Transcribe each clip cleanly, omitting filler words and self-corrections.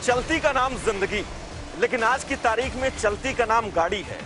चलती का नाम जिंदगी, लेकिन आज की तारीख में चलती का नाम गाड़ी है।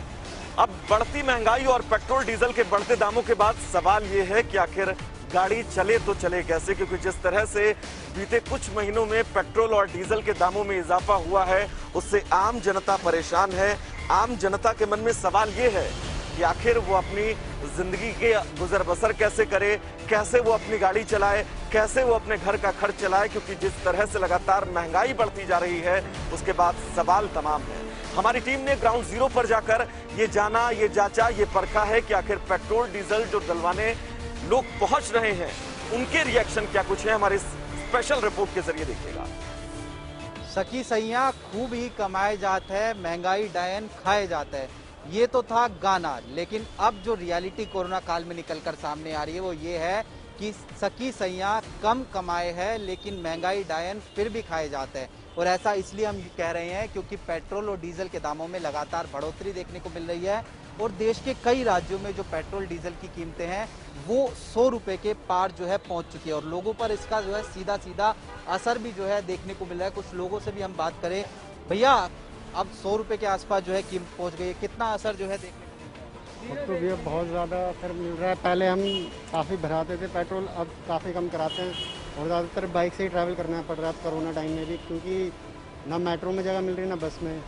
अब बढ़ती महंगाई और पेट्रोल डीजल के बढ़ते दामों के बाद सवाल यह है कि आखिर गाड़ी चले तो चले कैसे, क्योंकि जिस तरह से बीते कुछ महीनों में पेट्रोल और डीजल के दामों में इजाफा हुआ है, उससे आम जनता परेशान है। आम जनता के मन में सवाल यह है कि आखिर वो अपनी जिंदगी के गुजर बसर कैसे करे, कैसे वो अपनी गाड़ी चलाए, कैसे वो अपने घर का खर्च चलाए, क्योंकि जिस तरह से लगातार महंगाई बढ़ती जा रही है उसके बाद सवाल तमाम है। हमारी टीम ने ग्राउंड जीरो पर जाकर ये जाना, ये जांचा, ये परखा है कि आखिर पेट्रोल डीजल जो डलवाने लोग पहुंच रहे हैं उनके रिएक्शन क्या कुछ है। हमारे स्पेशल रिपोर्ट के जरिए देखिएगा। सखी सैया खूब ही कमाए जाते हैं, महंगाई डायन खाए जाते हैं, ये तो था गाना। लेकिन अब जो रियलिटी कोरोना काल में निकलकर सामने आ रही है वो ये है कि सखी सैया कम कमाए हैं लेकिन महंगाई डायन फिर भी खाए जाते हैं। और ऐसा इसलिए हम कह रहे हैं क्योंकि पेट्रोल और डीजल के दामों में लगातार बढ़ोतरी देखने को मिल रही है और देश के कई राज्यों में जो पेट्रोल डीजल की कीमतें हैं वो 100 रुपए के पार जो है पहुंच चुकी है और लोगों पर इसका जो है सीधा सीधा असर भी जो है देखने को मिल रहा है। कुछ लोगों से भी हम बात करें, भैया अब 100 रुपए के आसपास जो है कीमत पहुंच गई है, कितना असर जो है देखने को मिल रहा है? अब तो भैया बहुत ज़्यादा असर मिल रहा है। पहले हम काफ़ी भराते थे पेट्रोल, अब काफ़ी कम कराते हैं और ज़्यादातर बाइक से ही ट्रैवल करना पड़ रहा है कोरोना टाइम में भी, क्योंकि ना मेट्रो में जगह मिल रही ना बस में।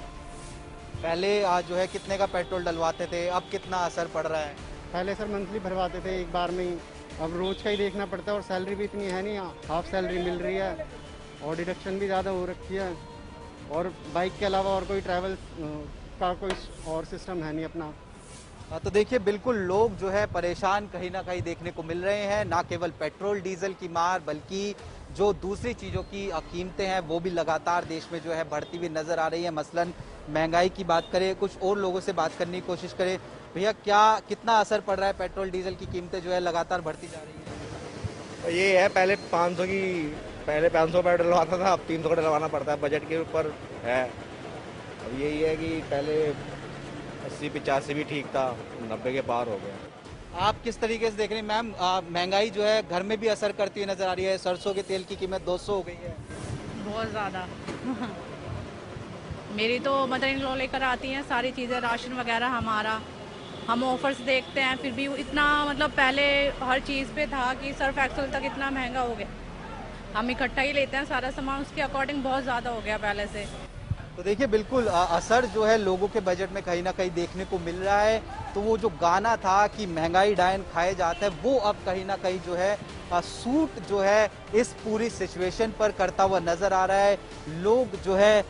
पहले आज जो है कितने का पेट्रोल डलवाते थे, अब कितना असर पड़ रहा है? पहले सर मंथली भरवाते थे एक बार में ही, अब रोज़ का ही देखना पड़ता है और सैलरी भी इतनी है नहीं, हाफ सैलरी मिल रही है और डिडक्शन भी ज़्यादा हो रखी है और बाइक के अलावा और कोई ट्रैवल का कोई और सिस्टम है नहीं अपना। तो देखिए बिल्कुल लोग जो है परेशान कहीं ना कहीं देखने को मिल रहे हैं। ना केवल पेट्रोल डीजल की मार बल्कि जो दूसरी चीज़ों की कीमतें हैं वो भी लगातार देश में जो है बढ़ती हुई नजर आ रही है। मसलन महंगाई की बात करें, कुछ और लोगों से बात करने की कोशिश करें, भैया क्या कितना असर पड़ रहा है? पेट्रोल डीजल की कीमतें जो है लगातार बढ़ती जा रही है। ये है पहले 500 का डलवाता था, अब 300 का डलवाना पड़ता है, बजट के ऊपर है। अब यही है कि पहले 80-85 भी ठीक था, 90 के पार हो गया। आप किस तरीके से देख रहे हैं मैम? महंगाई जो है घर में भी असर करती हुई नजर आ रही है। सरसों के तेल की कीमत 200 हो गई है। बहुत ज़्यादा। मेरी तो मदर इन लॉ लेकर आती हैं सारी चीज़ें, राशन वगैरह हमारा। हम ऑफर्स देखते हैं फिर भी इतना, मतलब पहले हर चीज़ पे था कि सर्फ एक्सल तक इतना महंगा हो गया। हम इकट्ठा ही लेते हैं सारा सामान, उसके अकॉर्डिंग बहुत ज़्यादा हो गया पहले से। तो देखिए बिल्कुल असर जो है लोगों के बजट में कहीं ना कहीं देखने को मिल रहा है। तो वो जो गाना था कि महंगाई डायन खाए जाता है वो अब कहीं ना कहीं जो है सूट जो है इस पूरी सिचुएशन पर करता हुआ नजर आ रहा है। लोग जो है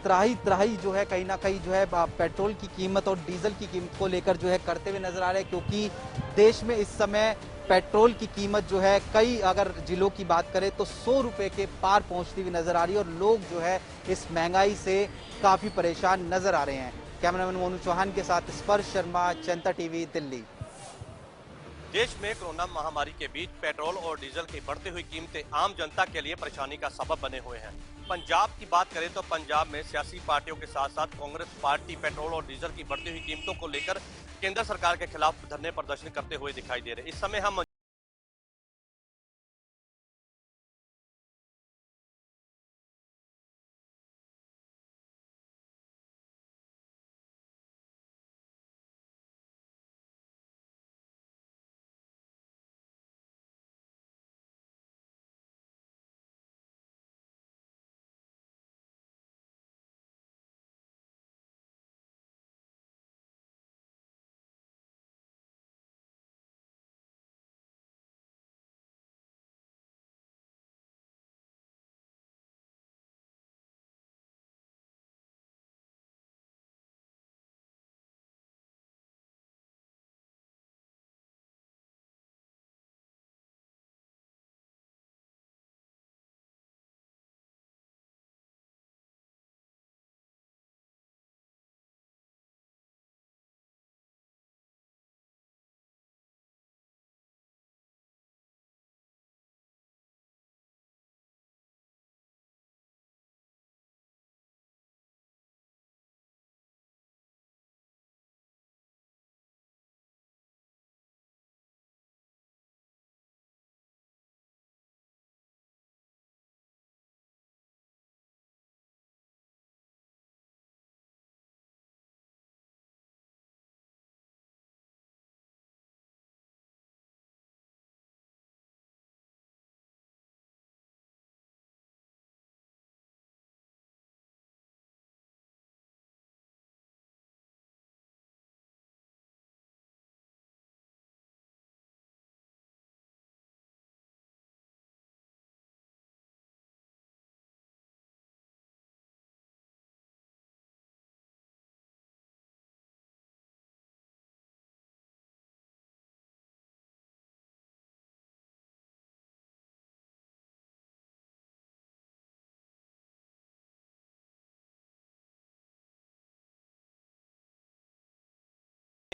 त्राही त्राही जो है कहीं ना कहीं जो है पेट्रोल की कीमत और डीजल की कीमत को लेकर जो है करते हुए नजर आ रहे हैं, क्योंकि देश में इस समय पेट्रोल की कीमत जो है कई अगर जिलों की बात करें तो 100 रुपए के पार पहुंचती हुई नजर आ रही है और लोग जो है इस महंगाई से काफी परेशान नजर आ रहे हैं। कैमरामैन मोनू चौहान के साथ स्पर्श शर्मा, जनता टीवी, दिल्ली। देश में कोरोना महामारी के बीच पेट्रोल और डीजल की बढ़ती हुई कीमतें आम जनता के लिए परेशानी का सबब बने हुए हैं। पंजाब की बात करें तो पंजाब में सियासी पार्टियों के साथ साथ कांग्रेस पार्टी पेट्रोल और डीजल की बढ़ती हुई कीमतों को लेकर केंद्र सरकार के खिलाफ धरने प्रदर्शन करते हुए दिखाई दे रहे। इस समय हम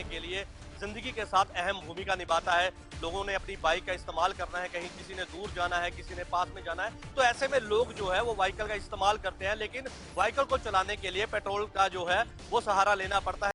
के लिए जिंदगी के साथ अहम भूमिका निभाता है। लोगों ने अपनी बाइक का इस्तेमाल करना है, कहीं किसी ने दूर जाना है, किसी ने पास में जाना है, तो ऐसे में लोग जो है वो व्हीकल का इस्तेमाल करते हैं, लेकिन व्हीकल को चलाने के लिए पेट्रोल का जो है वो सहारा लेना पड़ता है।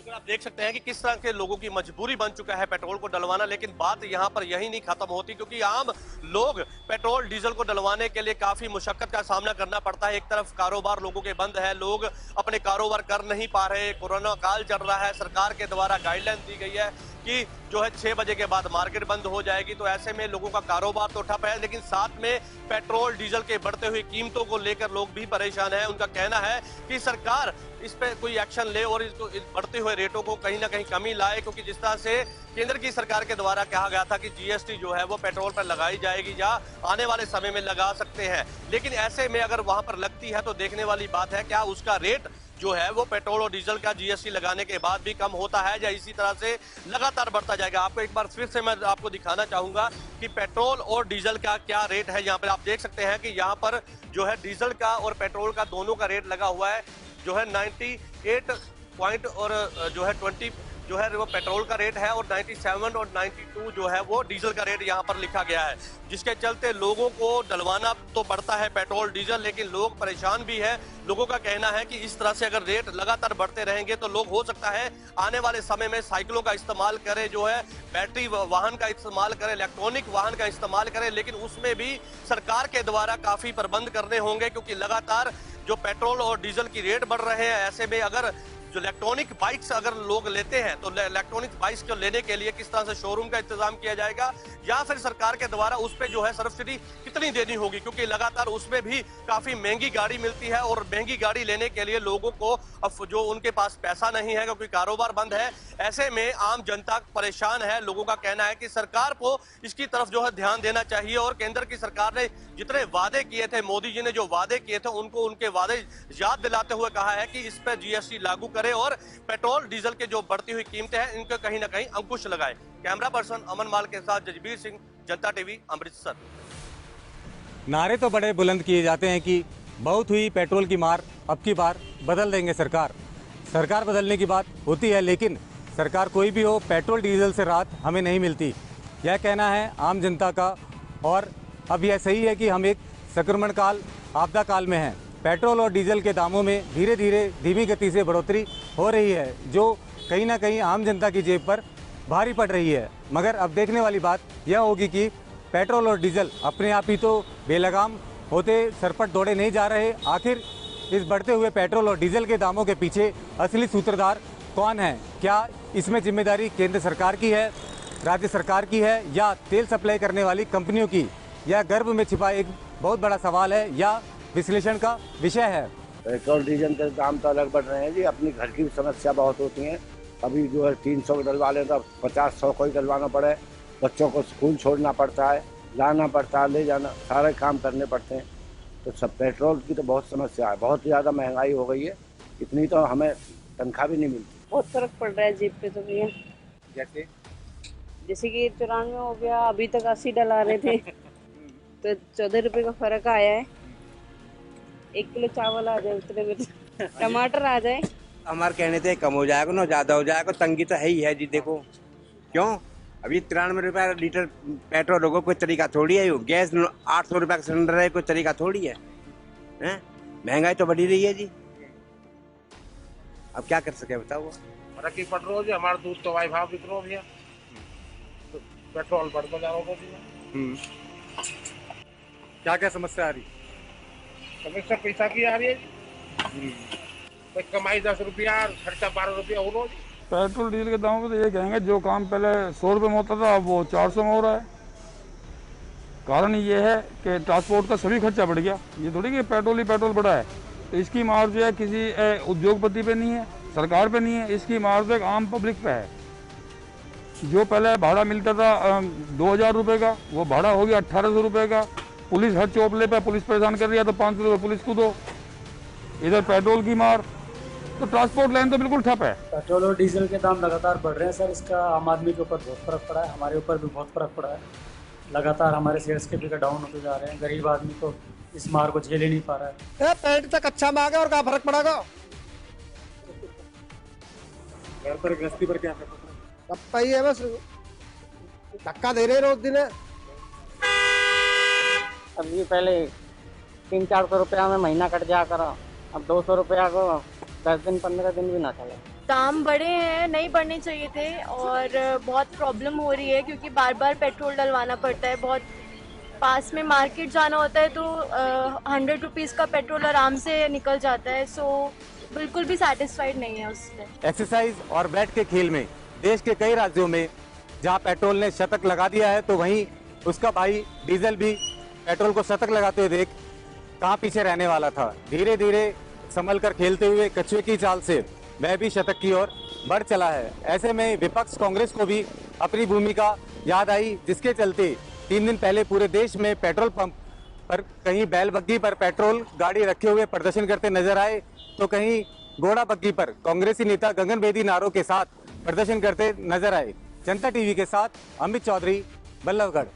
आप देख सकते हैं कि किस तरह के लोगों की मजबूरी बन चुका है पेट्रोल को डलवाना, लेकिन बात यहां पर यही नहीं खत्म होती, क्योंकि आम लोग पेट्रोल डीजल को डलवाने के लिए काफी मुशक्कत का सामना करना पड़ता है। एक तरफ कारोबार लोगों के बंद है, लोग अपने कारोबार कर नहीं पा रहे, कोरोना काल चल रहा है, सरकार के द्वारा गाइडलाइन दी गई है कि जो है 6 बजे के बाद मार्केट बंद हो जाएगी, तो ऐसे में लोगों का कारोबार तो ठप है, लेकिन साथ में पेट्रोल डीजल के बढ़ते हुए कीमतों को लेकर लोग भी परेशान हैं। उनका कहना है कि सरकार इस पे कोई एक्शन ले और इसको इस बढ़ते हुए रेटों को कहीं ना कहीं कमी लाए, क्योंकि जिस तरह से केंद्र की सरकार के द्वारा कहा गया था कि जीएसटी जो है वो पेट्रोल पर लगाई जाएगी या आने वाले समय में लगा सकते हैं, लेकिन ऐसे में अगर वहां पर लगती है तो देखने वाली बात है क्या उसका रेट जो है वो पेट्रोल और डीजल का जीएसटी लगाने के बाद भी कम होता है या इसी तरह से लगातार बढ़ता जाएगा? आपको एक बार फिर से मैं आपको दिखाना चाहूंगा कि पेट्रोल और डीजल का क्या रेट है। यहाँ पर आप देख सकते हैं कि यहाँ पर जो है डीजल का और पेट्रोल का दोनों का रेट लगा हुआ है, जो है 98 पॉइंट और जो है 20 जो है वो पेट्रोल का रेट है और 97 और 92 जो है वो डीजल का रेट यहाँ पर लिखा गया है, जिसके चलते लोगों को डलवाना तो बढ़ता है पेट्रोल डीजल, लेकिन लोग परेशान भी है। लोगों का कहना है कि इस तरह से अगर रेट लगातार बढ़ते रहेंगे तो लोग हो सकता है आने वाले समय में साइकिलों का इस्तेमाल करें, जो है बैटरी वाहन का इस्तेमाल करें, इलेक्ट्रॉनिक वाहन का इस्तेमाल करें, लेकिन उसमें भी सरकार के द्वारा काफी प्रबंध करने होंगे, क्योंकि लगातार जो पेट्रोल और डीजल की रेट बढ़ रहे हैं। ऐसे में अगर जो इलेक्ट्रॉनिक बाइक्स अगर लोग लेते हैं तो इलेक्ट्रॉनिक बाइक्स को लेने के लिए किस तरह से शोरूम का इंतजाम किया जाएगा, या फिर सरकार के द्वारा उस पे जो है सब्सिडी कितनी देनी होगी, क्योंकि लगातार उसमें भी काफी महंगी गाड़ी मिलती है और महंगी गाड़ी लेने के लिए लोगों को अब जो उनके पास पैसा नहीं है क्योंकि कारोबार बंद है। ऐसे में आम जनता परेशान है। लोगों का कहना है कि सरकार को इसकी तरफ जो है ध्यान देना चाहिए और केंद्र की सरकार ने जितने वादे किए थे, मोदी जी ने जो वादे किए थे उनको उनके वादे याद दिलाते हुए कहा है कि इस पर जीएसटी लागू करे और पेट्रोल डीजल के जो बढ़ती हुई कीमतें हैं इनके कहीं ना कहीं अंकुश लगाए। कैमरा पर्सन अमन माल के साथ जजबीर सिंह, जनता टीवी, अमृतसर। नारे तो बड़े बुलंद किए जाते हैं कि बहुत हुई पेट्रोल की मार, अब की बार बदल देंगे सरकार। सरकार बदलने की बात होती है, लेकिन सरकार कोई भी हो, पेट्रोल डीजल से राहत हमें नहीं मिलती, यह कहना है आम जनता का। और अब यह सही है कि हम एक संक्रमण काल, आपदा काल में हैं। पेट्रोल और डीजल के दामों में धीरे धीरे धीमी गति से बढ़ोतरी हो रही है, जो कहीं ना कहीं आम जनता की जेब पर भारी पड़ रही है। मगर अब देखने वाली बात यह होगी कि पेट्रोल और डीजल अपने आप ही तो बेलगाम होते सरपट दौड़े नहीं जा रहे। आखिर इस बढ़ते हुए पेट्रोल और डीजल के दामों के पीछे असली सूत्रधार कौन है? क्या इसमें जिम्मेदारी केंद्र सरकार की है, राज्य सरकार की है, या तेल सप्लाई करने वाली कंपनियों की? यह गर्भ में छिपा एक बहुत बड़ा सवाल है या विश्लेषण का विषय है। पेट्रोल डीजल के दाम तो अलग बढ़ रहे हैं जी। अपनी घर की समस्या बहुत होती है। कभी जो है 300 डलवा लें तो 50-100 को ही डलवाना पड़े। बच्चों को स्कूल छोड़ना पड़ता है, लाना पड़ता है, ले जाना, सारे काम करने पड़ते हैं। तो सब पेट्रोल की तो बहुत समस्या है। बहुत ज़्यादा महंगाई हो गई है, इतनी तो हमें तनख्वाह भी नहीं मिलती। बहुत फर्क पड़ रहा है जेब पे तो भैया। जैसे कि 94 हो गया, अभी तक 80 डला रहे थे तो 14 रुपए का फर्क आया है। 1 किलो चावल आ जाए उतने में, टमाटर आ जाए। हमारे कहने से कम हो जाएगा ना ज़्यादा हो जाएगा, तंगी तो है ही है जी। देखो क्यों, अभी 93 रुपये लीटर पेट्रोल होगा, कोई तरीका थोड़ी है। गैस 800 रुपये का सिलेंडर है, कोई तरीका थोड़ी है। महंगाई तो बढ़ी रही है जी, अब क्या कर सके बताओ। तरक्की पड़ रही है, हमारा दूध तो भाई भाव बिक रहा भैया, तो पेट्रोल बढ़ता जा रहा है। क्या क्या समस्या आ रही? समस्या पैसा की आ रही है जी। कमाई 10 रुपया, खर्चा 12 रुपया हो रहा है। पेट्रोल डीजल के दामों में तो ये कहेंगे, जो काम पहले 100 रुपये में होता था अब वो 400 में हो रहा है। कारण ये है कि ट्रांसपोर्ट का सभी खर्चा बढ़ गया। ये थोड़ी कि पेट्रोल ही पेट्रोल बढ़ा है, तो इसकी मार जो है किसी उद्योगपति पे नहीं है, सरकार पे नहीं है, इसकी मार तो एक आम पब्लिक पे है। जो पहले भाड़ा मिलता था 2000 रुपये का, वो भाड़ा हो गया 1800 रुपये का। पुलिस हर चौपले पे पुलिस परेशान कर रही है, तो 500 रुपये पुलिस को दो। इधर पेट्रोल की मार, तो ट्रांसपोर्ट लाइन तो बिल्कुल ठप है। पेट्रोल और डीजल के दाम लगातार बढ़ रहे हैं सर। इसका आम आदमी के ऊपर बहुत फर्क पड़ा है, हमारे ऊपर भी बहुत फर्क पड़ा है। लगातार हमारे सेल्स के फिगर डाउन होते जा रहे हैं। गरीब आदमी तो इस मार को झेल ही नहीं पा रहा है। पैंट तक अच्छा में आ गया और क्या फर्क पड़ेगा? घर पर गृहस्थी पर क्या फर्क पड़ा? सबका ही है, बस धक्का दे रहे रोज दिन। अभी पहले 300-400 रुपया में महीना कट जा कर, अब 200 रुपया को 10 दिन 15 दिन भी ना चले। दाम बढ़े हैं, नहीं बढ़ने चाहिए थे और बहुत प्रॉब्लम हो रही है क्योंकि बार बार पेट्रोल डलवाना पड़ता है। बहुत पास में मार्केट जाना होता है तो 100 रुपीज़ का पेट्रोल आराम से निकल जाता है। सो बिल्कुल भी सेटिस्फाइड नहीं है उससे। एक्सरसाइज और बैट के खेल में देश के कई राज्यों में जहां पेट्रोल ने शतक लगा दिया है, तो वहीं उसका भाई डीजल भी पेट्रोल को शतक लगाते हुए देख कहां पीछे रहने वाला था। धीरे धीरे संभल कर खेलते हुए कछुए की चाल से वह भी शतक की ओर बढ़ चला है। ऐसे में विपक्ष कांग्रेस को भी अपनी भूमिका याद आई, जिसके चलते 3 दिन पहले पूरे देश में पेट्रोल पंप पर कहीं बैल बग्गी पर पेट्रोल गाड़ी रखे हुए प्रदर्शन करते नजर आए, तो कहीं घोड़ा पक्की पर कांग्रेसी नेता गगन बेदी नारों के साथ प्रदर्शन करते नजर आए। जनता टीवी के साथ अमित चौधरी, बल्लभगढ़।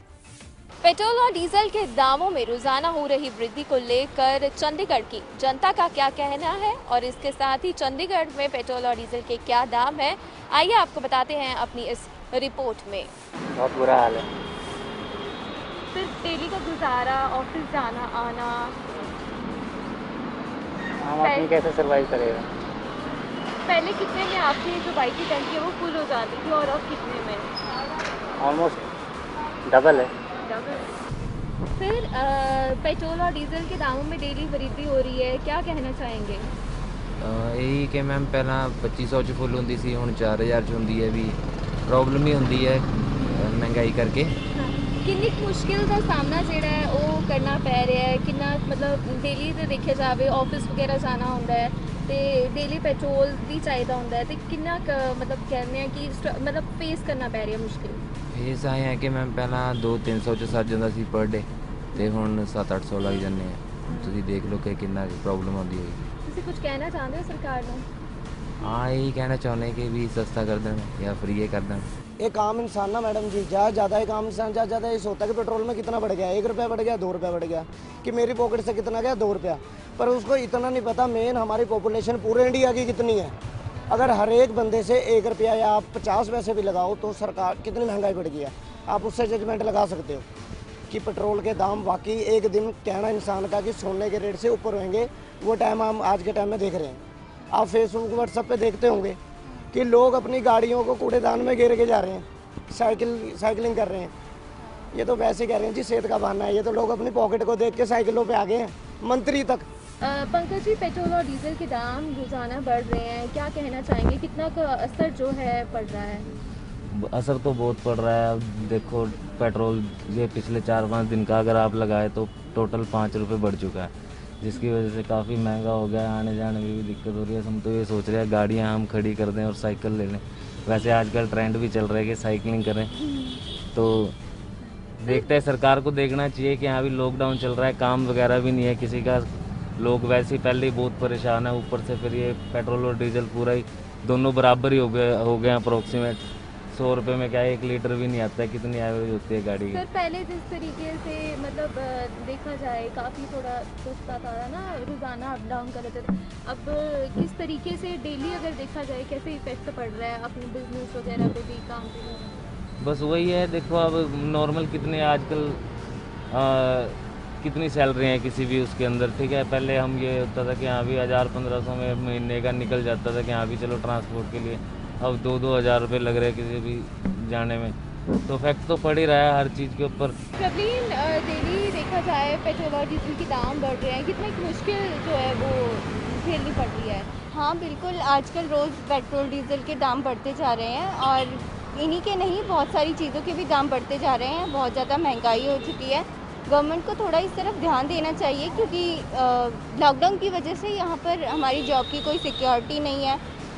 पेट्रोल और डीजल के दामों में रोजाना हो रही वृद्धि को लेकर चंडीगढ़ की जनता का क्या कहना है और इसके साथ ही चंडीगढ़ में पेट्रोल और डीजल के क्या दाम है, आइए आपको बताते हैं अपनी इस रिपोर्ट में। बहुत बुरा हाल है। सिर्फ डेली का गुजारा, ऑफिस जाना आना, हम आदमी कैसे सर्वाइव करेगा? पहले कितने में आपकी जो बाइक की टंकी है वो फुल हो जाती थी और अब कितने में? ऑलमोस्ट डबल है। फिर पेट्रोल और डीजल के दामों में डेली वृद्धि हो रही है, क्या कहना चाहेंगे? यही कि मैम पहला 2500 च फुल होंदी सी, हुण 4000 च होंदी है। भी प्रॉब्लम ही होंदी है महंगाई करके। किन्नी मुश्किल का सामना जेड़ा है वो करना पै रहा है, किन्ना मतलब डेली तो देखा जाए ऑफिस वगैरह जाना होंदा है ते डेली पेट्रोल भी चाहिदा होंदा है ते किन्ना मतलब कहने हैं कि मतलब फेस करना पै रहा है मुश्किल? फेस आए हैं कि मैम पहला 200-300 च सर जांदा सी पर डे ते हुण 700-800 लग जाने हैं। तुसीं देख लो कि किन्ना प्रॉब्लम आउंदी होगी। तुसीं कुछ कहना चाहते हो सरकार को? हाँ, यही कहना चाਹੁੰਦੇ कि भी सस्ता कर दें या फ्री कर दें। एक आम इंसान ना मैडम जी, ज़्यादा एक आम इंसान ज़्यादा ये सोचता है कि पेट्रोल में कितना बढ़ गया, 1 रुपया बढ़ गया, 2 रुपया बढ़ गया, कि मेरी पॉकेट से कितना गया, 2 रुपया। पर उसको इतना नहीं पता मेन हमारी पॉपुलेशन पूरे इंडिया की कितनी है। अगर हर एक बंदे से 1 रुपया या आप 50 पैसे भी लगाओ तो सरकार कितनी महंगाई बढ़ गई है, आप उससे जजमेंट लगा सकते हो कि पेट्रोल के दाम वाकई एक दिन कहना इंसान का कि सोने के रेट से ऊपर होंगे, वो टाइम हम आज के टाइम में देख रहे हैं। आप फेसबुक व्हाट्सएप पे देखते होंगे कि लोग अपनी गाड़ियों को कूड़ेदान में घेर के जा रहे हैं, साइकिलिंग कर रहे हैं। ये तो वैसे कह रहे हैं जी सेहत का बहाना है, ये तो लोग अपनी पॉकेट को देख के साइकिलों पे आ गए हैं, मंत्री तक। पंकज जी, पेट्रोल और डीजल के दाम रोजाना बढ़ रहे हैं, क्या कहना चाहेंगे, कितना का असर जो है पड़ रहा है? असर तो बहुत पड़ रहा है। अब देखो पेट्रोल ये पिछले 4-5 दिन का अगर आप लगाए तो टोटल 5 रुपये बढ़ चुका है, जिसकी वजह से काफ़ी महंगा हो गया है। आने जाने में भी दिक्कत हो रही है। हम तो ये सोच रहे हैं गाड़ियाँ हम खड़ी कर दें और साइकिल ले लें। वैसे आजकल ट्रेंड भी चल रहा है कि साइकिलिंग करें, तो देखते हैं। सरकार को देखना चाहिए कि यहाँ भी लॉकडाउन चल रहा है, काम वगैरह भी नहीं है किसी का, लोग वैसे ही पहले ही बहुत परेशान है, ऊपर से फिर ये पेट्रोल और डीजल पूरा ही दोनों बराबर ही हो गए अप्रोक्सीमेट। 100 रुपये में क्या 1 लीटर भी नहीं आता है, कितनी एवरेज होती है गाड़ी की। सर पहले जिस तरीके से मतलब देखा जाए काफ़ी थोड़ा सस्ता था ना, रोज़ाना अप डाउन कर रहे थे, अब किस तरीके से डेली अगर देखा जाए कैसे इफेक्ट पड़ रहा है अपने बिजनेस वगैरह पे भी, काम पे भी? बस वही है, देखो अब नॉर्मल कितने आजकल कितनी सैलरी है किसी भी उसके अंदर, ठीक है। पहले हम ये होता था कि यहाँ भी 1000-1500 में महीने का निकल जाता था कि यहाँ भी चलो ट्रांसपोर्ट के लिए। अब 2-2 हज़ार रुपये लग रहे हैं किसी भी जाने में, तो इफेक्ट तो पड़ ही रहा है हर चीज़ के ऊपर। प्रवीण, डेली देखा जाए पेट्रोल और डीजल के दाम बढ़ रहे हैं, कितनी मुश्किल जो है वो झेलनी पड़ रही है? हाँ बिल्कुल, आजकल रोज़ पेट्रोल डीजल के दाम बढ़ते जा रहे हैं और इन्हीं के नहीं बहुत सारी चीज़ों के भी दाम बढ़ते जा रहे हैं। बहुत ज़्यादा महंगाई हो चुकी है। गवर्नमेंट को थोड़ा इस तरफ ध्यान देना चाहिए क्योंकि लॉकडाउन की वजह से यहाँ पर हमारी जॉब की कोई सिक्योरिटी नहीं है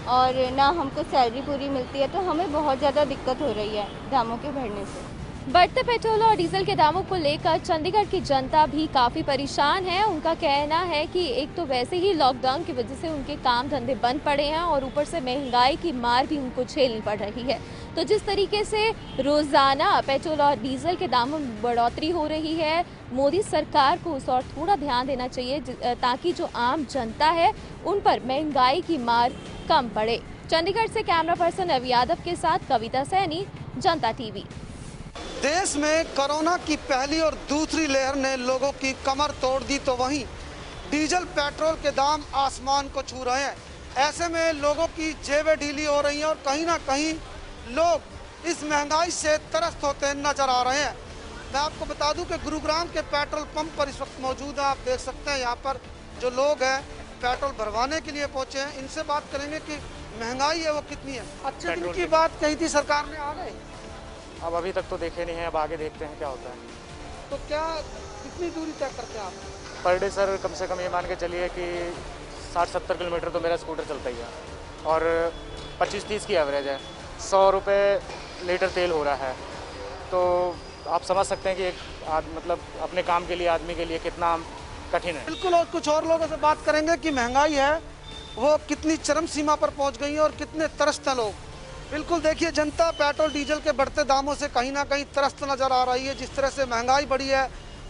और ना हमको सैलरी पूरी मिलती है, तो हमें बहुत ज़्यादा दिक्कत हो रही है दामों के बढ़ने से। बढ़ते पेट्रोल और डीजल के दामों को लेकर चंडीगढ़ की जनता भी काफ़ी परेशान है। उनका कहना है कि एक तो वैसे ही लॉकडाउन की वजह से उनके काम धंधे बंद पड़े हैं और ऊपर से महंगाई की मार भी उनको झेलनी पड़ रही है। तो जिस तरीके से रोज़ाना पेट्रोल और डीजल के दामों में बढ़ोतरी हो रही है, मोदी सरकार को उस और थोड़ा ध्यान देना चाहिए ताकि जो आम जनता है उन पर महंगाई की मार कम पड़े। चंडीगढ़ से कैमरा पर्सन रवि यादव के साथ कविता सैनी, जनता टीवी। देश में कोरोना की पहली और दूसरी लहर ने लोगों की कमर तोड़ दी, तो वहीं डीजल पेट्रोल के दाम आसमान को छू रहे हैं। ऐसे में लोगों की जेबें ढीली हो रही हैं और कहीं ना कहीं लोग इस महंगाई से त्रस्त होते नजर आ रहे हैं। मैं आपको बता दूं कि गुरुग्राम के पेट्रोल पंप पर इस वक्त मौजूद है। आप देख सकते हैं यहाँ पर जो लोग हैं पेट्रोल भरवाने के लिए पहुँचे हैं। इनसे बात करेंगे कि महंगाई है वो कितनी है। अच्छे दिन की बात कही थी सरकार ने, आ गए? अब अभी तक तो देखे नहीं है, अब आगे देखते हैं क्या होता है। तो क्या कितनी दूरी तय करते हैं आप? पर डे सर कम से कम ये मान के चलिए कि 60-70 किलोमीटर तो मेरा स्कूटर चलता ही है और 25-30 की एवरेज है। 100 रुपये लीटर तेल हो रहा है, तो आप समझ सकते हैं कि एक मतलब अपने काम के लिए आदमी के लिए कितना कठिन है। बिल्कुल, और कुछ और लोगों से बात करेंगे कि महंगाई है वो कितनी चरम सीमा पर पहुंच गई हैं और कितने त्रस्त हैं लोग। बिल्कुल देखिए, जनता पेट्रोल डीजल के बढ़ते दामों से कहीं ना कहीं त्रस्त नजर आ रही है। जिस तरह से महंगाई बढ़ी है,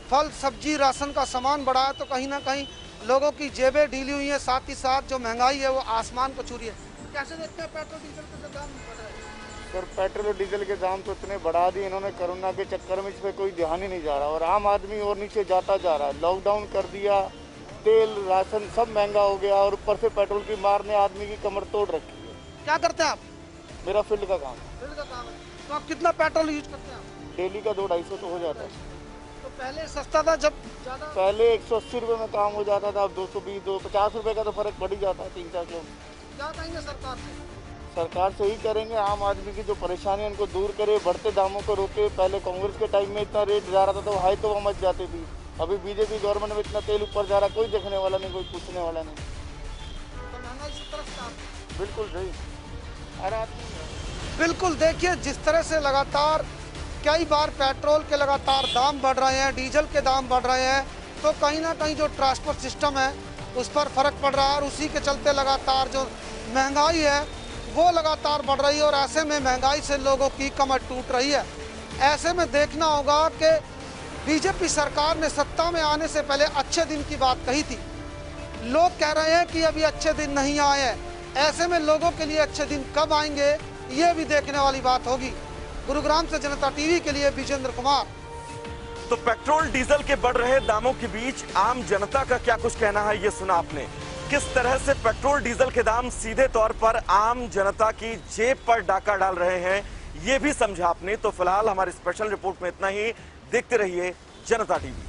फल सब्जी राशन का सामान बढ़ा है, तो कहीं ना कहीं लोगों की जेबें ढीली हुई हैं। साथ ही साथ जो महंगाई है वो आसमान को छू रही है। कैसे देखते हैं पेट्रोल डीजल के जो दाम बढ़ रहे हैं? सर, पेट्रोल और डीजल के दाम तो इतने बढ़ा दिए इन्होंने, कोरोना के चक्कर में इस पर कोई ध्यान ही नहीं जा रहा और आम आदमी और नीचे जाता जा रहा है। लॉकडाउन कर दिया, तेल राशन सब महंगा हो गया और ऊपर से पेट्रोल की मार ने आदमी की कमर तोड़ रखी है। क्या करते हैं आप? मेरा फील्ड का काम। फील्ड का काम है। तो आप कितना पेट्रोल यूज करते हैं? डेली का 200-250 तो हो जाता है। तो पहले सस्ता था, जब ज़्यादा पहले 180 रुपये में काम हो जाता था, अब 220-250 रुपये का तो फर्क पड़ ही जाता है 3-4 किलो। क्या कहेंगे सरकार से? सरकार से ही करेंगे, आम आदमी की जो परेशानी है उनको दूर करे, बढ़ते दामों को रोके। पहले कांग्रेस के टाइम में इतना रेट जा रहा था तो हाई तो वह मच जाती थी। अभी बीजेपी गवर्नमेंट में इतना तेल ऊपर जा रहा, कोई देखने वाला नहीं, कोई पूछने वाला नहीं। तो महंगाई से त्रस्त आप? बिल्कुल सही, हर आदमी। बिल्कुल देखिए, जिस तरह से लगातार कई बार पेट्रोल के लगातार दाम बढ़ रहे हैं, डीजल के दाम बढ़ रहे हैं, तो कहीं ना कहीं जो ट्रांसपोर्ट सिस्टम है उस पर फर्क पड़ रहा है और उसी के चलते लगातार जो महंगाई है वो लगातार बढ़ रही है और ऐसे में महंगाई से लोगों की कमर टूट रही है। ऐसे में देखना होगा कि बीजेपी सरकार ने सत्ता में आने से पहले अच्छे दिन की बात कही थी। लोग कह रहे हैं कि अभी अच्छे दिन नहीं आए हैं। ऐसे में लोगों के लिए अच्छे दिन कब आएंगे, ये भी देखने वाली बात होगी। गुरुग्राम से जनता टीवी के लिए विजेंद्र कुमार। तो पेट्रोल डीजल के बढ़ रहे दामों के बीच आम जनता का क्या कुछ कहना है, ये सुना आपने। किस तरह से पेट्रोल डीजल के दाम सीधे तौर पर आम जनता की जेब पर डाका डाल रहे हैं, ये भी समझा आपने। तो फिलहाल हमारी स्पेशल रिपोर्ट में इतना ही। देखते रहिए जनता टीवी।